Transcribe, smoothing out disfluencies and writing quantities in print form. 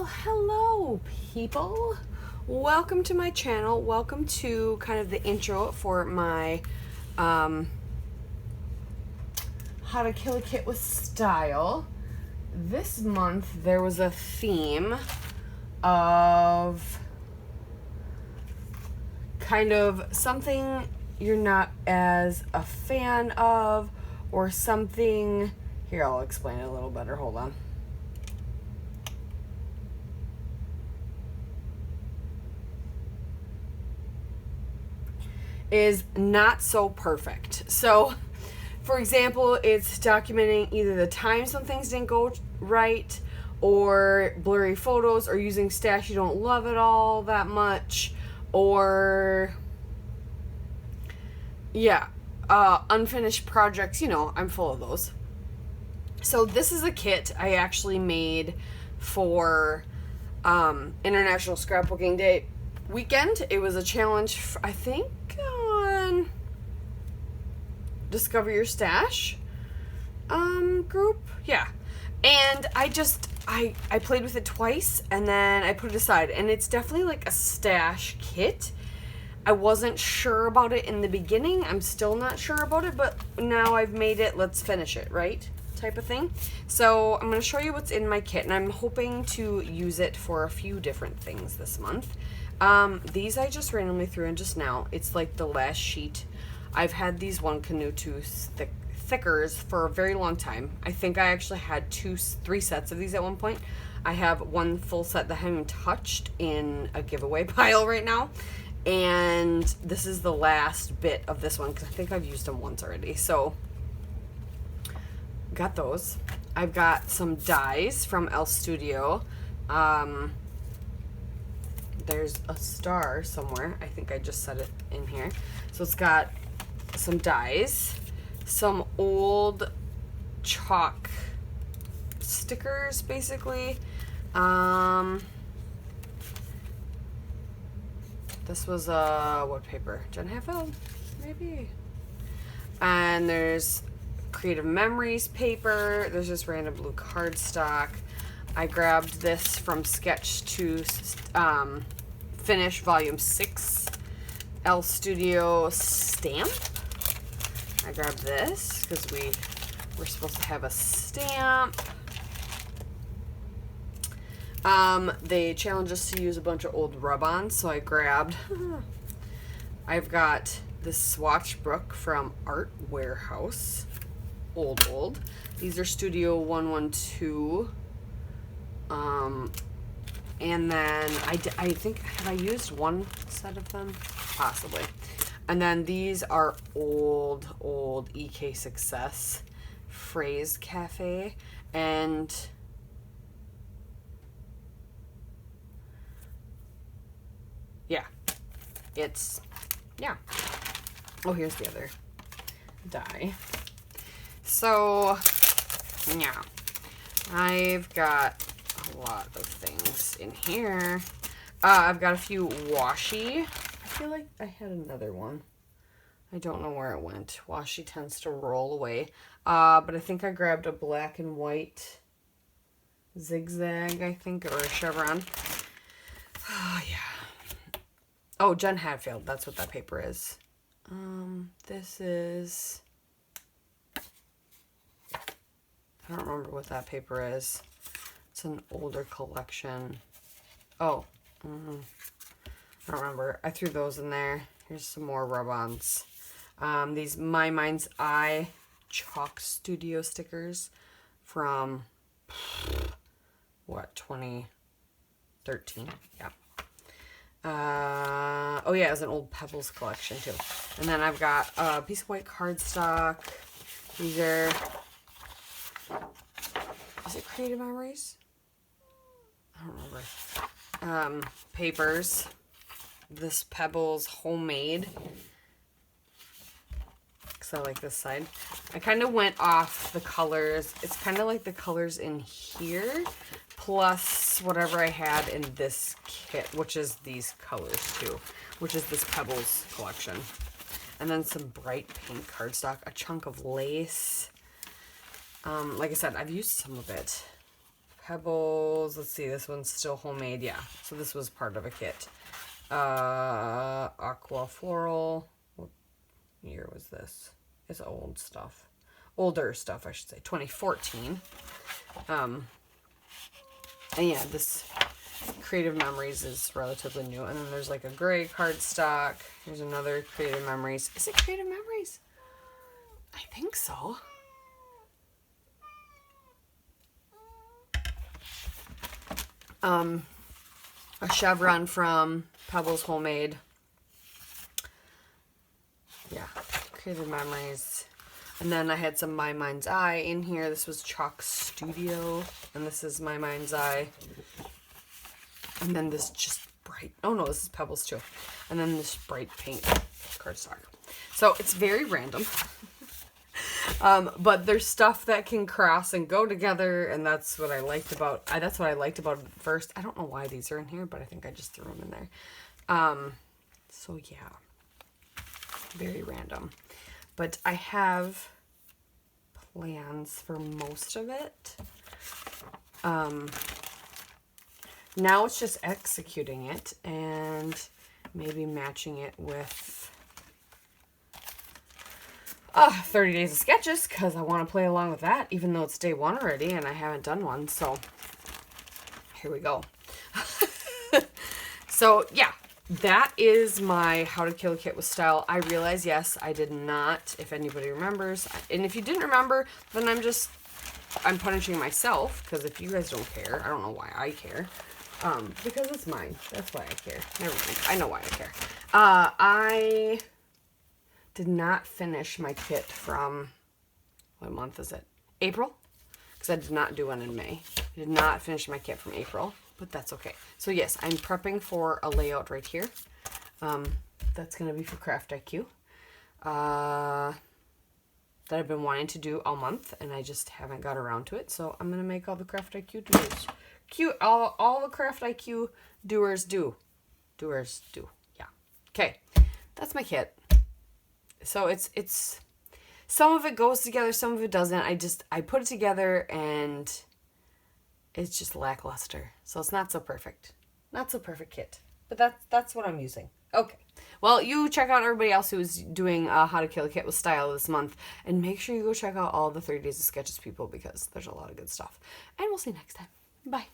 Hello people, welcome to my channel. Welcome to kind of the intro for my how to kill a kit with style. This month there was a theme of kind of something you're not as a fan of, or something. Here, I'll explain it a little better. Hold on. Is not so perfect. So, for example, it's documenting either the time some things didn't go right, or blurry photos, or using stash you don't love it all that much, or unfinished projects. You know, I'm full of those. So this is a kit I actually made for International Scrapbooking Day weekend. It was a challenge, I think, on Discover Your Stash group. Yeah. And I played with it twice, and then I put it aside. And it's definitely like a stash kit. I wasn't sure about it in the beginning. I'm still not sure about it, but now I've made it. Let's finish it, right? Type of thing. So I'm going to show you what's in my kit, and I'm hoping to use it for a few different things this month. These I just randomly threw in just now. It's like the last sheet. I've had these One Canoe 2 thickers for a very long time. I think I actually had 3 sets of these at one point. I have one full set that I haven't touched in a giveaway pile right now. And this is the last bit of this one because I think I've used them once already. So, got those. I've got some dies from El Studio. There's a star somewhere. I think I just set it in here. So it's got some dies, some old chalk stickers, basically. This was what paper? Jen Hatfield, maybe. And there's Creative Memories paper. There's just random blue cardstock. I grabbed this from Sketch to Finish Volume 6 El Studio stamp. I grabbed this because we were supposed to have a stamp. They challenged us to use a bunch of old rub-ons, so I grabbed I've got this swatch book from Art Warehouse. Old. These are Studio 112. And then I think, have I used one set of them? Possibly. And then these are old EK Success Phrase Cafe. And yeah, oh, here's the other die. So yeah, I've got a lot of things in here. I've got a few washi. I feel like I had another one. I don't know where it went. Washi tends to roll away. But I think I grabbed a black and white zigzag, I think, or a chevron. Oh, yeah. Oh, Jen Hatfield. That's what that paper is. This is... I don't remember what that paper is. It's an older collection. Oh, I don't remember. I threw those in there. Here's some more rub-ons. These My Mind's Eye Chalk Studio stickers from, what, 2013? Yeah. Oh yeah, it was an old Pebbles collection too. And then I've got a piece of white cardstock. These are, is it Creative Memories? I don't remember. Papers. This Pebbles Homemade. Because I like this side. I kind of went off the colors. It's kind of like the colors in here, plus whatever I had in this kit, which is these colors too, which is this Pebbles collection. And then some bright pink cardstock, a chunk of lace. Like I said, I've used some of it. Pebbles. Let's see, this one's still homemade. Yeah, so this was part of a kit. Aqua Floral. What year was this? It's old stuff. Older stuff, I should say. 2014. And yeah, this Creative Memories is relatively new. And then there's like a gray cardstock. Here's another Creative Memories. Is it Creative Memories? I think so. A chevron from Pebbles Homemade. Yeah, Creative Memories. And then I had some My Mind's Eye in here. This was Chalk Studio. And this is My Mind's Eye. And then this just bright, oh no, this is Pebbles too. And then this bright pink cardstock. So it's very random. But there's stuff that can cross and go together, and that's what I liked about it at first. I don't know why these are in here, but I think I just threw them in there. So yeah, very random. But I have plans for most of it. Now it's just executing it and maybe matching it with 30 Days of Sketches, because I want to play along with that, even though it's day one already and I haven't done one. So here we go. So yeah, that is my How to Kill a Kit with Style. I realize, yes, I did not, if anybody remembers. And if you didn't remember, then I'm punishing myself, because if you guys don't care, I don't know why I care. Because it's mine. That's why I care. Never mind. I know why I care. I did not finish my kit from, what month is it? April? Because I did not do one in May. I did not finish my kit from April, but that's okay. So yes, I'm prepping for a layout right here. That's going to be for Craft IQ. That I've been wanting to do all month, and I just haven't got around to it. So I'm going to make all the Craft IQ doers. All the Craft IQ doers do. Doers do. Yeah. Okay. That's my kit. So it's some of it goes together, some of it doesn't. I put it together and it's just lackluster. So it's not so perfect. Not so perfect kit. But that's what I'm using. Okay. Well, you check out everybody else who's doing How to Kill a Kit with Style this month. And make sure you go check out all the 30 Days of Sketches people, because there's a lot of good stuff. And we'll see you next time. Bye.